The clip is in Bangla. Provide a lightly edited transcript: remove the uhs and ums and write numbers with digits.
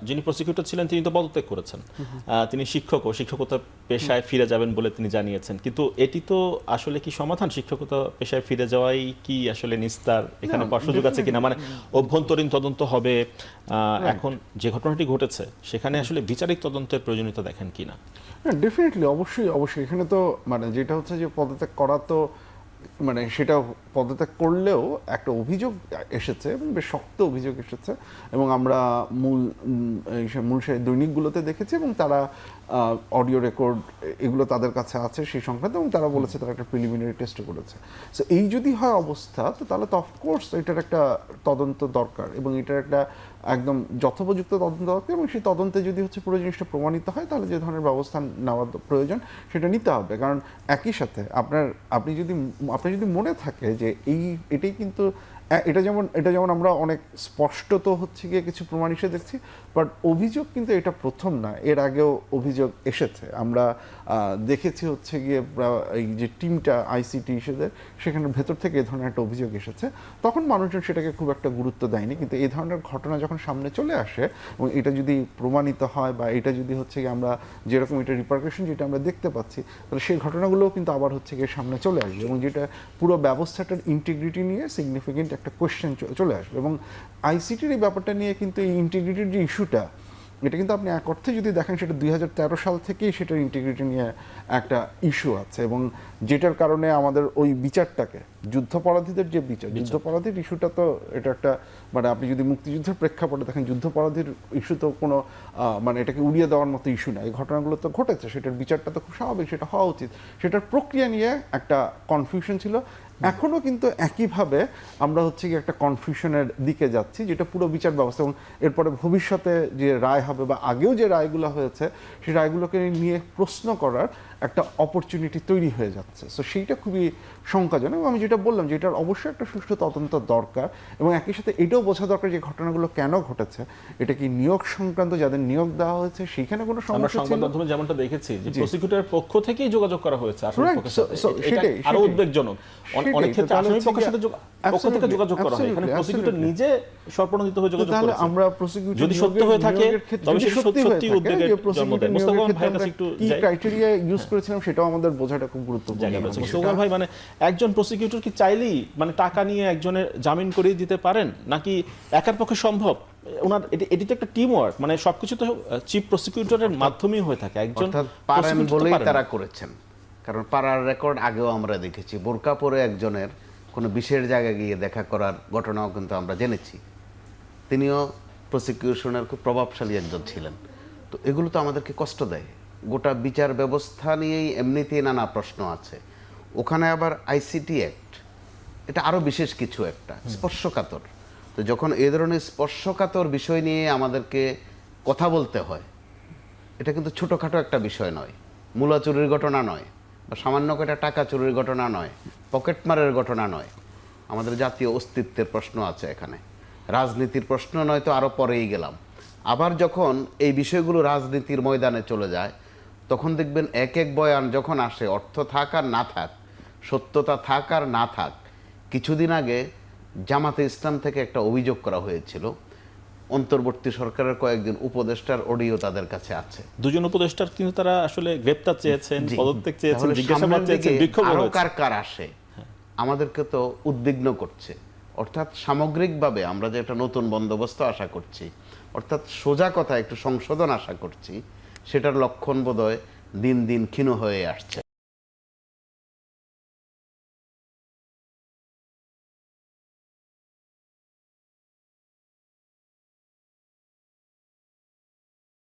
যিনি প্রসিকিউটর ছিলেন তিনি তো পদত্যাগ করেছেন। তিনি শিক্ষক ও শিক্ষকতা পেশায় ফিরে যাবেন বলে তিনি জানিয়েছেন, কিন্তু এটি তো আসলে কি সমাধান? শিক্ষকতা পেশায় ফিরে যাওয়াই কি আসলে নিস্তার? এখানে পাওয়ার সুযোগ আছে কিনা? মানে অভ্যন্তরীণ তদন্ত হবে। এখন যে ঘটনাটি ঘটেছে সেখানে আসলে বিচারিক তদন্তের প্রয়োজনীয়তা দেখেন কিনা? হ্যাঁ, ডেফিনেটলি, অবশ্যই অবশ্যই। এখানে তো মানে যেটা হচ্ছে যে পদত্যাগ করা তো মানে সেটা পদত্যাগ করলেও একটা অভিযোগ এসেছে এবং বেশ শক্ত অভিযোগ এসেছে, এবং আমরা মূল সেই দৈনিকগুলোতে দেখেছি, এবং তারা অডিও রেকর্ড এগুলো তাদের কাছে আছে সেই সংক্রান্ত, এবং তারা বলেছে তারা একটা প্রিলিমিনারি টেস্ট করেছে। সো এই যদি হয় অবস্থা, তো তাহলে তো অফকোর্স এটার একটা তদন্ত দরকার, এবং এটার একটা একদম যথোপযুক্ত তদন্ত দরকার, এবং সেই তদন্তে যদি হচ্ছে পুরো জিনিসটা প্রমাণিত হয় তাহলে যে ধরনের ব্যবস্থা নেওয়া প্রয়োজন সেটা নিতে হবে। কারণ একই সাথে আপনি যদি মনে থাকে যে এটাই কিন্তু এটা যেমন আমরা অনেক স্পষ্টত হচ্ছে গিয়ে কিছু প্রমাণ এসে দেখছি, বাট অভিযোগ কিন্তু এটা প্রথম না, এর আগেও অভিযোগ এসেছে। আমরা দেখেছি হচ্ছে গিয়ে এই যে টিমটা আইসিটি ইস্যুদের, সেখানের ভেতর থেকে এ ধরনের একটা অভিযোগ এসেছে, তখন মানুষজন সেটাকে খুব একটা গুরুত্ব দেয়নি। কিন্তু এই ধরনের ঘটনা যখন সামনে চলে আসে এবং এটা যদি প্রমাণিত হয়, বা এটা যদি হচ্ছে গিয়ে আমরা যেরকম এটা রিপারকেশন যেটা আমরা দেখতে পাচ্ছি, তাহলে সেই ঘটনাগুলোও কিন্তু আবার হচ্ছে গিয়ে সামনে চলে আসবে, এবং যেটা পুরো ব্যবস্থাটার ইন্টিগ্রিটি নিয়ে সিগনিফিকেন্ট একটা কোয়েশ্চেন চলে আসবে। এবং আইসিটির এই ব্যাপারটা নিয়ে কিন্তু এই ইন্টিগ্রিটির যে ইস্যুটা, এটা কিন্তু আপনি এক অর্থে যদি দেখেন সেটা 2013 সাল থেকেই সেটার ইন্টিগ্রিটি নিয়ে একটা ইস্যু আছে, এবং যেটার কারণে আমাদের ওই বিচারটাকে, যুদ্ধাপরাধীদের যে যুদ্ধাপরাধীর ইস্যুটা, তো এটা একটা মানে আপনি যদি মুক্তিযুদ্ধের প্রেক্ষাপটে দেখেন, যুদ্ধাপরাধীর ইস্যু তো কোনো মানে এটাকে উড়িয়ে দেওয়ার মতো ইস্যু না। এই ঘটনাগুলো তো ঘটেছে, সেটার বিচারটা তো খুব স্বাভাবিক, সেটা হওয়া উচিত। সেটার প্রক্রিয়া নিয়ে একটা কনফিউশন ছিল। এখনও কিন্তু একইভাবে আমরা হচ্ছে কি একটা কনফিউশনের দিকে যাচ্ছি, যেটা পুরো বিচার ব্যবস্থা, এবং এরপরে ভবিষ্যতে যে রায় হবে বা আগেও যে রায়গুলো হয়েছে সেই রায়গুলোকে নিয়ে প্রশ্ন করার একটা অপরচুনিটি তৈরি হয়ে যাচ্ছে। সো সেইটা খুবই শঙ্কাজনক, এবং আমি যেটা বললাম যে এটার অবশ্যই একটা সুষ্ঠু তদন্ত দরকার, এবং একই সাথে এটাও বোঝা দরকার যে ঘটনাগুলো কেন ঘটেছে। এটা কি নিয়োগ সংক্রান্ত, যাদের নিয়োগ দেওয়া হয়েছে সেইখানে কোনো সমস্যা ছিল? সংবাদ মাধ্যমে যেমনটা দেখেছি যে প্রসিকিউটরের পক্ষ থেকেই যোগাযোগ করা হয়েছে আসলে পক্ষের সাথে। সেটাই আরো উদ্বেগজনক, অনেক ক্ষেত্রে আসামি পক্ষের সাথে পক্ষ থেকে যোগাযোগ করা হয়, এখানে প্রসিকিউটর নিজে স্বপ্রণোদিত হয়ে যোগাযোগ করেছে। আমরা প্রসিকিউটর যদি সত্য হয়ে থাকে তবে সেটা সত্যি উদ্বেগের জন্ম দেয়। মোস্তফা ভাইয়ের কাছে একটু কি ক্রাইটেরিয়া ইউজ করেছিলাম সেটাও আমাদের বোঝাটা খুব গুরুত্বপূর্ণ। মোস্তফা ভাই, মানে একজন প্রসিকিউটর কি চাইলেই মানে টাকা নিয়ে একজনের জামিন করিয়ে দিতে পারেন, নাকি একার পক্ষে সম্ভব? ওনার এটি তো একটা টিম ওয়ার্ক, মানে সবকিছু তো চিফ প্রসিকিউটরের মাধ্যমেই হয়ে থাকে। একজন পারেন বলেই তারা করেছেন, কারণ পাড়ার রেকর্ড আগেও আমরা দেখেছি, বোরকা পরে একজনের কোনো বিশেষ জায়গায় গিয়ে দেখা করার ঘটনাও কিন্তু আমরা জেনেছি। তিনিও প্রসিকিউশনের খুব প্রভাবশালী একজন ছিলেন। তো এগুলো তো আমাদেরকে কষ্ট দেয়। গোটা বিচার ব্যবস্থা নিয়েই এমনিতেই নানা প্রশ্ন আছে, ওখানে আবার আইসিটি অ্যাক্ট, এটা আরও বিশেষ কিছু একটা স্পর্শকাতর। তো যখন এই ধরনের স্পর্শকাতর বিষয় নিয়ে আমাদেরকে কথা বলতে হয়, এটা কিন্তু ছোটোখাটো একটা বিষয় নয়, মূলা চুরির ঘটনা নয়, বা সামান্য কটা টাকা চুরির ঘটনা নয়, পকেটমারের ঘটনা নয়। আমাদের জাতীয় অস্তিত্বের প্রশ্ন আছে এখানে, রাজনীতির প্রশ্ন নয় তো আরও পরেই গেলাম। আবার যখন এই বিষয়গুলো রাজনীতির ময়দানে চলে যায়, তখন দেখবেন এক এক বয়ান যখন আসে, অর্থ থাক আর না থাক, সত্যতা থাক আর না থাক। কিছুদিন আগে জামাতে ইসলাম থেকে একটা অভিযোগ করা হয়েছিল, অন্তর্বর্তী সরকারের কয়েকজন উপদেষ্টার অডিও তাদের কাছে আছে। দুজন উপদেষ্টার কিন্তু তারা আসলে গ্রেপ্তার চেয়েছেন, পদত্যাগ চেয়েছেন, জিজ্ঞাসাবাদ চেয়েছেন, বিক্ষোভ আরো হয়েছে। কার আসে আমাদেরকে তো উদ্বিগ্ন করছে। অর্থাৎ সামগ্রিকভাবে আমরা যে একটা নতুন বন্দোবস্ত আশা করছি, অর্থাৎ সোজা কথা একটু সংশোধন আশা করছি, সেটার লক্ষণ বোধহয় দিন দিন ক্ষীণ হয়ে আসছে।